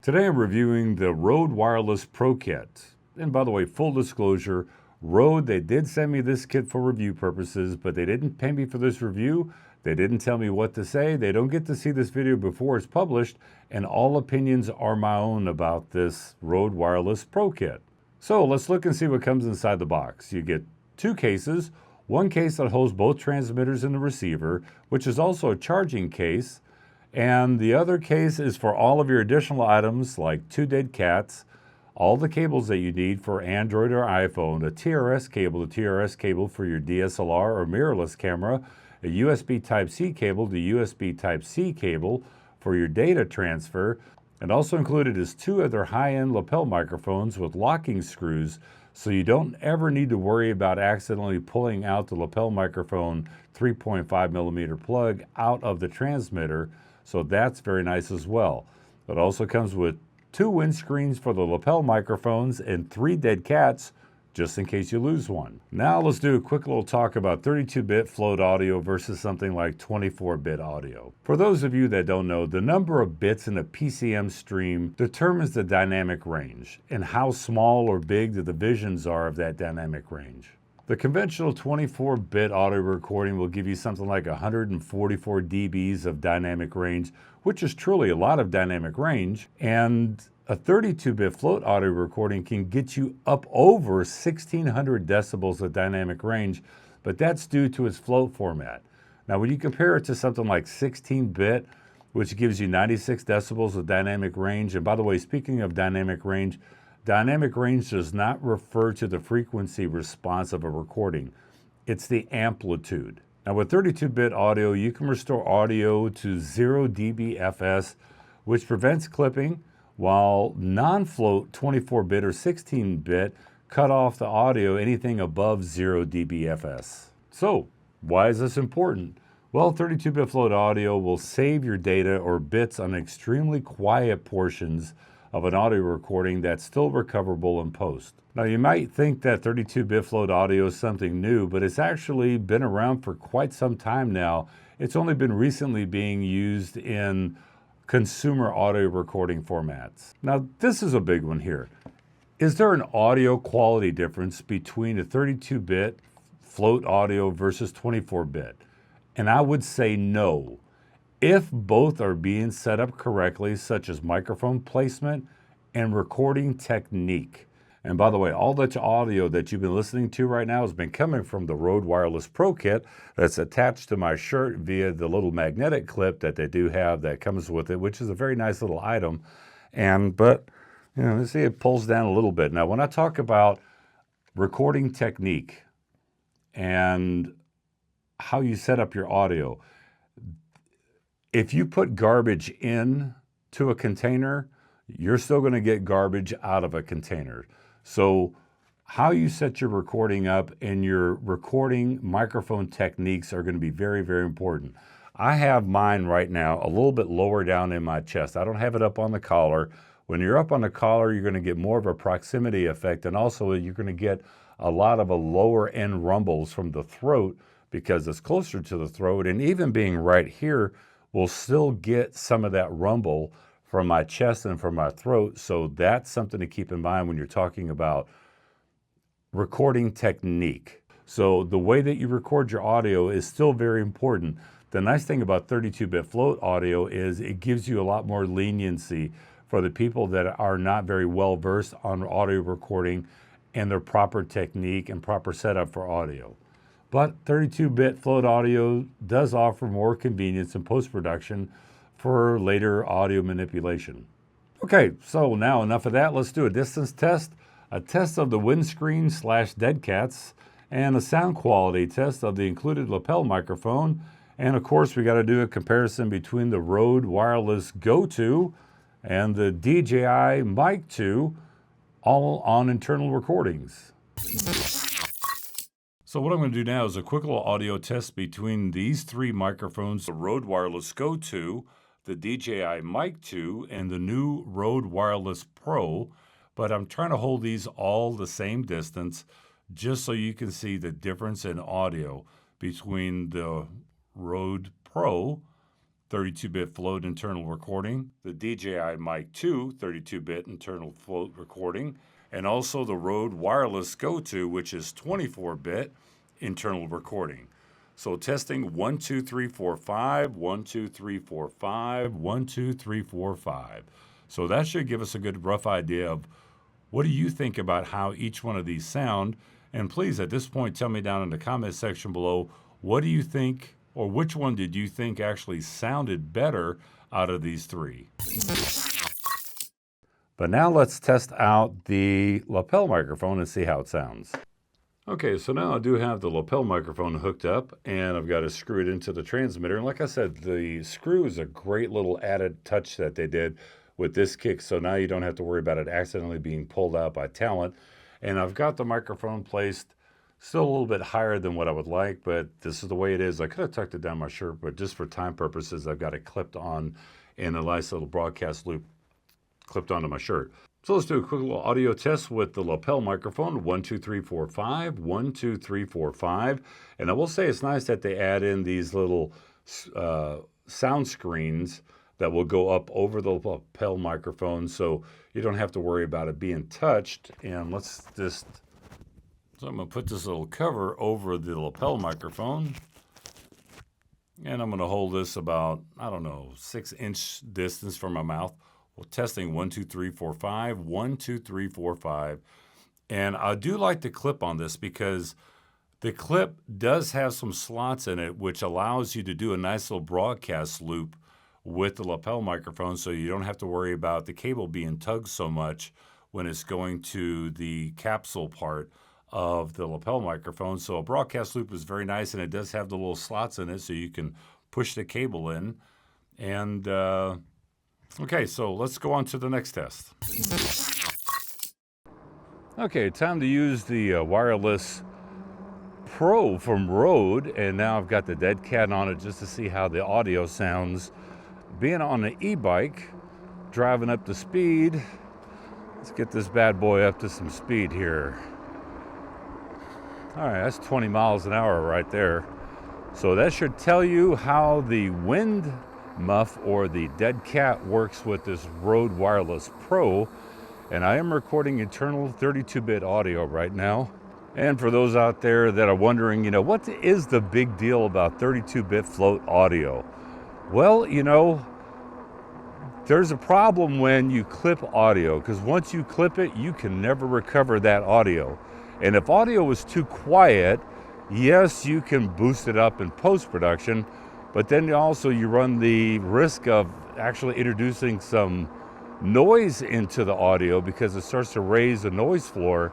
Today I'm reviewing the Rode Wireless Pro Kit. And by the way, full disclosure, Rode, they did send me this kit for review purposes, but they didn't pay me for this review. They didn't tell me what to say. They don't get to see this video before it's published, and all opinions are my own about this Rode Wireless Pro Kit. So let's look and see what comes inside the box. You get two cases, one case that holds both transmitters and the receiver, which is also a charging case, and the other case is for all of your additional items like two dead cats, all the cables that you need for Android or iPhone, a TRS cable, the TRS cable for your DSLR or mirrorless camera, a USB Type-C cable, the USB Type-C cable for your data transfer, and also included is two other high-end lapel microphones with locking screws, so you don't ever need to worry about accidentally pulling out the lapel microphone 3.5 millimeter plug out of the transmitter, so that's very nice as well. It also comes with two windscreens for the lapel microphones and three dead cats, just in case you lose one. Now let's do a quick little talk about 32-bit float audio versus something like 24-bit audio. For those of you that don't know, the number of bits in a PCM stream determines the dynamic range and how small or big the divisions are of that dynamic range. The conventional 24-bit audio recording will give you something like 144 dBs of dynamic range, which is truly a lot of dynamic range, and a 32-bit float audio recording can get you up over 1,600 decibels of dynamic range, but that's due to its float format. Now, when you compare it to something like 16-bit, which gives you 96 decibels of dynamic range, and by the way, speaking of dynamic range does not refer to the frequency response of a recording. It's the amplitude. Now, with 32-bit audio, you can restore audio to 0 dBFS, which prevents clipping, while non-float 24-bit or 16-bit cut off the audio anything above 0 dBFS. So, why is this important? Well, 32-bit float audio will save your data or bits on extremely quiet portions of an audio recording that's still recoverable in post. Now, you might think that 32-bit float audio is something new, but it's actually been around for quite some time now. It's only been recently being used in consumer audio recording formats. Now, this is a big one here. Is there an audio quality difference between a 32-bit float audio versus 24-bit? And I would say no. If both are being set up correctly, such as microphone placement and recording technique. And by the way, all that audio that you've been listening to right now has been coming from the Rode Wireless Pro Kit that's attached to my shirt via the little magnetic clip that they do have that comes with it, which is a very nice little item. But you know, see, it pulls down a little bit. Now, when I talk about recording technique and how you set up your audio, if you put garbage in to a container, you're still going to get garbage out of a container. So how you set your recording up and your recording microphone techniques are going to be very, very important. I have mine right now a little bit lower down in my chest. I don't have it up on the collar. When you're up on the collar, you're going to get more of a proximity effect, and also you're going to get a lot of a lower end rumbles from the throat because it's closer to the throat, and even being right here will still get some of that rumble from my chest and from my throat. So that's something to keep in mind when you're talking about recording technique. So the way that you record your audio is still very important. The nice thing about 32-bit float audio is it gives you a lot more leniency for the people that are not very well versed on audio recording and their proper technique and proper setup for audio. But 32-bit float audio does offer more convenience in post-production for later audio manipulation. Okay, so now enough of that. Let's do a distance test, a test of the windscreen / dead cats, and a sound quality test of the included lapel microphone. And of course, we got to do a comparison between the Rode Wireless Go 2 and the DJI Mic 2, all on internal recordings. So what I'm going to do now is a quick little audio test between these three microphones, the Rode Wireless Go 2, the DJI Mic 2, and the new Rode Wireless Pro, but I'm trying to hold these all the same distance just so you can see the difference in audio between the Rode Pro 32-bit float internal recording, the DJI Mic 2 32-bit internal float recording, and also the Rode Wireless Go 2, which is 24-bit internal recording. So testing 1, 2, 3, 4, 5, 1, 2, 3, 4, 5, 1, 2, 3, 4, 5. So that should give us a good rough idea of what do you think about how each one of these sound. And please, at this point, tell me down in the comment section below, what do you think, or which one did you think actually sounded better out of these three? But now let's test out the lapel microphone and see how it sounds. Okay, so now I do have the lapel microphone hooked up, and I've got to screw it into the transmitter. And like I said, the screw is a great little added touch that they did with this kick, so now you don't have to worry about it accidentally being pulled out by talent. And I've got the microphone placed still a little bit higher than what I would like, but this is the way it is. I could have tucked it down my shirt, but just for time purposes, I've got it clipped on in a nice little broadcast loop clipped onto my shirt. So let's do a quick little audio test with the lapel microphone. 1, 2, 3, 4, 5. 1, 2, 3, 4, 5. And I will say it's nice that they add in these little sound screens that will go up over the lapel microphone, so you don't have to worry about it being touched. And let's just, so I'm going to put this little cover over the lapel microphone. And I'm going to hold this about, I don't know, 6-inch distance from my mouth. Well, testing 1, 2, 3, 4, 5. 1, 2, 3, 4, 5. And I do like the clip on this because the clip does have some slots in it, which allows you to do a nice little broadcast loop with the lapel microphone, so you don't have to worry about the cable being tugged so much when it's going to the capsule part of the lapel microphone. So a broadcast loop is very nice, and it does have the little slots in it so you can push the cable in. And okay, so let's go on to the next test. Okay, time to use the wireless Pro from Rode, and now I've got the dead cat on it just to see how the audio sounds. Being on an e-bike, driving up to speed. Let's get this bad boy up to some speed here. All right, that's 20 miles an hour right there. So that should tell you how the wind muff or the dead cat works with this Rode Wireless Pro. And I am recording internal 32-bit audio right now. And for those out there that are wondering, you know, what is the big deal about 32-bit float audio? Well, you know, there's a problem when you clip audio, because once you clip it, you can never recover that audio. And if audio is too quiet, yes, you can boost it up in post-production, but then also you run the risk of actually introducing some noise into the audio because it starts to raise the noise floor.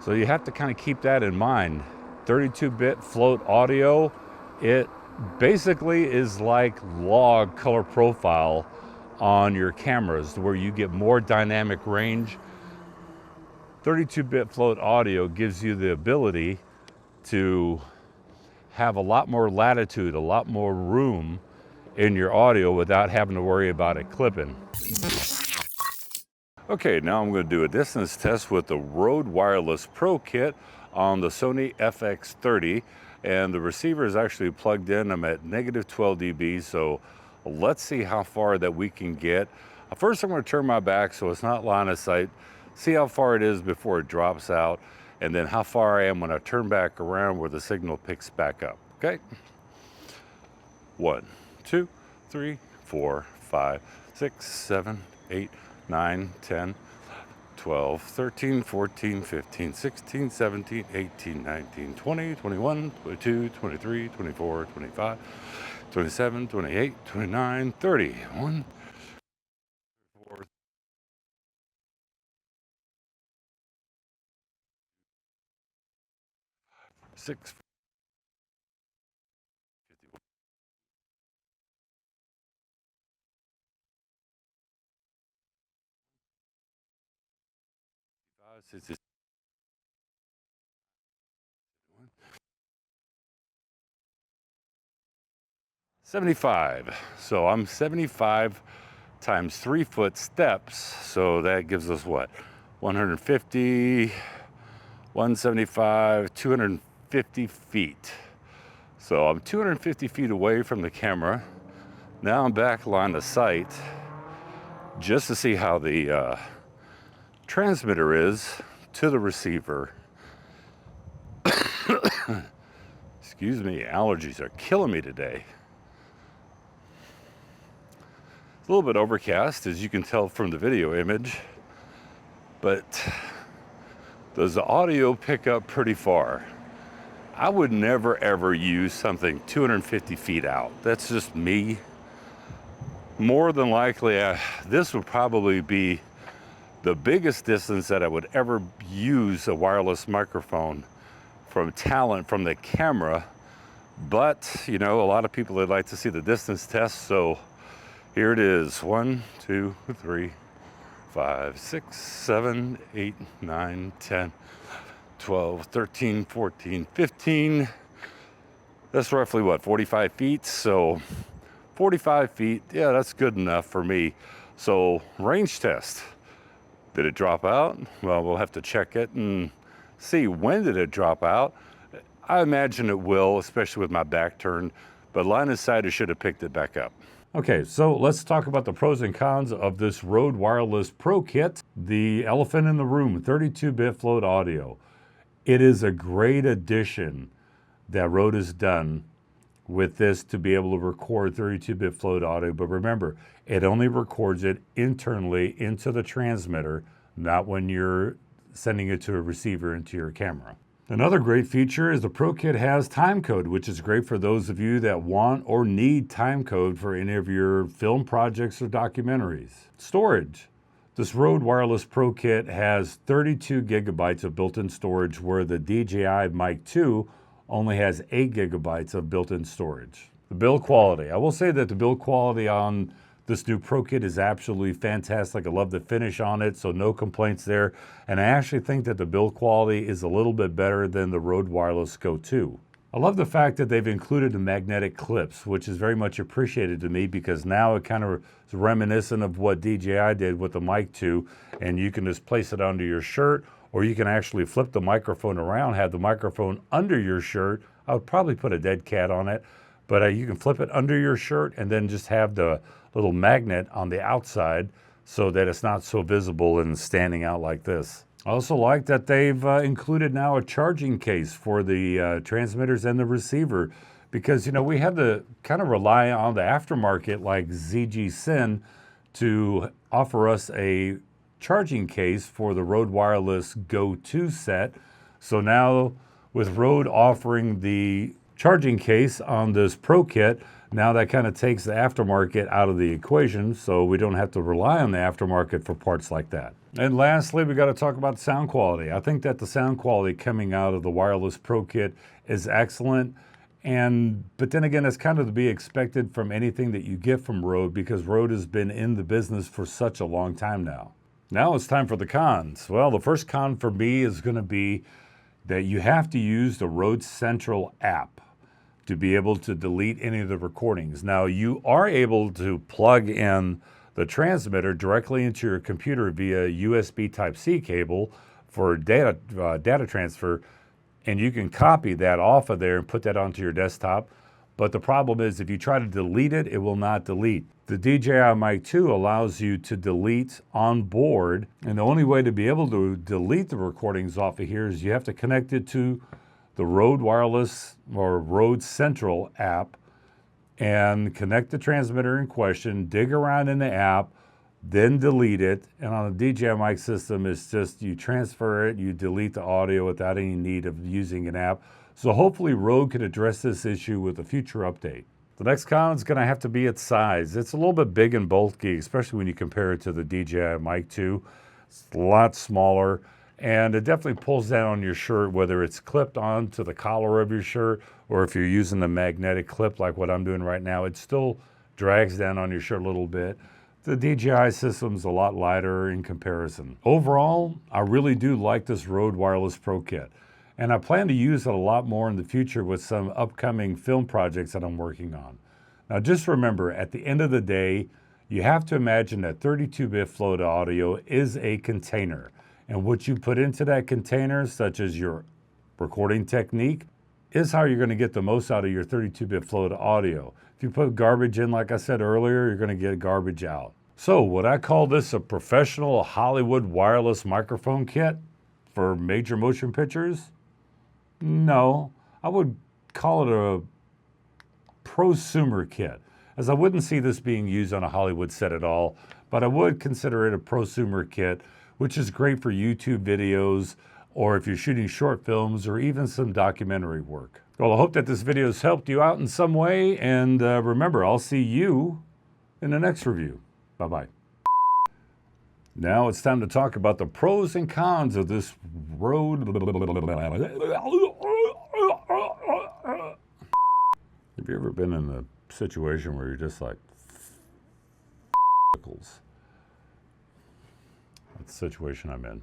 So you have to kind of keep that in mind. 32-bit float audio, it basically is like log color profile on your cameras, where you get more dynamic range. 32-bit float audio gives you the ability to have a lot more latitude, a lot more room in your audio without having to worry about it clipping. Okay, now I'm going to do a distance test with the Rode Wireless Pro kit on the Sony FX30, and the receiver is actually plugged in. I'm at -12 dB, so let's see how far that we can get. First, I'm going to turn my back so it's not line of sight, see how far it is before it drops out, and then how far I am when I turn back around where the signal picks back up. Okay? 1, 2, 3, 4, 5, 6, 7, 8, 9, 10, 12, 13, 14, 15, 16, 17, 18, 19, 20, 21, 22, 23, 24, 25, 27, 28, 29, 30. 1, 4, 6, 55, 75. So I'm 75 times 3-foot steps. So that gives us what? 150, 175, 250 feet. So I'm 250 feet away from the camera, Now I'm back line of sight just to see how the transmitter is to the receiver. Excuse me, allergies are killing me today. It's a little bit overcast, as you can tell from the video image, but does the audio pick up pretty far? I would never ever use something 250 feet out. That's just me. More than likely, this would probably be the biggest distance that I would ever use a wireless microphone from the camera. But, you know, a lot of people would like to see the distance test, so here it is. 1, 2, 3, 5, 6, 7, 8, 9, 10, 12, 13, 14, 15. That's roughly what, 45 feet? So 45 feet, yeah, that's good enough for me. So range test, did it drop out? Well, we'll have to check it and see when did it drop out. I imagine it will, especially with my back turned, but line of sight, it should have picked it back up. Okay, so let's talk about the pros and cons of this Rode Wireless Pro Kit, the elephant in the room, 32-bit float audio. It is a great addition that Rode has done with this to be able to record 32-bit float audio, but remember, it only records it internally into the transmitter, not when you're sending it to a receiver into your camera. Another great feature is the Pro Kit has timecode, which is great for those of you that want or need timecode for any of your film projects or documentaries. Storage. This Rode Wireless Pro Kit has 32 gigabytes of built-in storage, where the DJI Mic 2 only has 8 gigabytes of built-in storage. The build quality. I will say that the build quality on this new Pro Kit is absolutely fantastic. I love the finish on it, so no complaints there. And I actually think that the build quality is a little bit better than the Rode Wireless Go 2. I love the fact that they've included the magnetic clips, which is very much appreciated to me, because now it kind of is reminiscent of what DJI did with the Mic 2, and you can just place it under your shirt, or you can actually flip the microphone around, have the microphone under your shirt. I would probably put a dead cat on it, but you can flip it under your shirt and then just have the little magnet on the outside so that it's not so visible and standing out like this. I also like that they've included now a charging case for the transmitters and the receiver, because, you know, we have to kind of rely on the aftermarket like ZG Sin to offer us a charging case for the Rode Wireless Go 2 set. So now with Rode offering the charging case on this Pro Kit, now that kind of takes the aftermarket out of the equation, so we don't have to rely on the aftermarket for parts like that. And lastly, we got to talk about sound quality. I think that the sound quality coming out of the Wireless Pro Kit is excellent. But then again, it's kind of to be expected from anything that you get from Rode, because Rode has been in the business for such a long time now. Now it's time for the cons. Well, the first con for me is going to be that you have to use the Rode Central app to be able to delete any of the recordings. Now, you are able to plug in the transmitter directly into your computer via USB Type-C cable for data transfer, and you can copy that off of there and put that onto your desktop. But the problem is, if you try to delete it, it will not delete. The DJI Mic 2 allows you to delete on board, and the only way to be able to delete the recordings off of here is you have to connect it to the Rode Wireless or Rode Central app and connect the transmitter in question, dig around in the app, then delete it. And on the DJI Mic system, it's just you transfer it, you delete the audio without any need of using an app. So hopefully Rode can address this issue with a future update. The next con is going to have to be its size. It's a little bit big and bulky, especially when you compare it to the DJI Mic 2. It's a lot smaller, and it definitely pulls down on your shirt, whether it's clipped onto the collar of your shirt or if you're using the magnetic clip like what I'm doing right now, it still drags down on your shirt a little bit. The DJI system's a lot lighter in comparison. Overall, I really do like this Rode Wireless Pro Kit, and I plan to use it a lot more in the future with some upcoming film projects that I'm working on. Now just remember, at the end of the day, you have to imagine that 32-bit float audio is a container, and what you put into that container, such as your recording technique, is how you're going to get the most out of your 32-bit flow to audio. If you put garbage in, like I said earlier, you're going to get garbage out. So would I call this a professional Hollywood wireless microphone kit for major motion pictures? No, I would call it a prosumer kit, as I wouldn't see this being used on a Hollywood set at all, but I would consider it a prosumer kit, which is great for YouTube videos, or if you're shooting short films, or even some documentary work. Well, I hope that this video has helped you out in some way, and remember, I'll see you in the next review. Bye-bye. Now it's time to talk about the pros and cons of this Rode. Have you ever been in a situation where you're just like, that's the situation I'm in.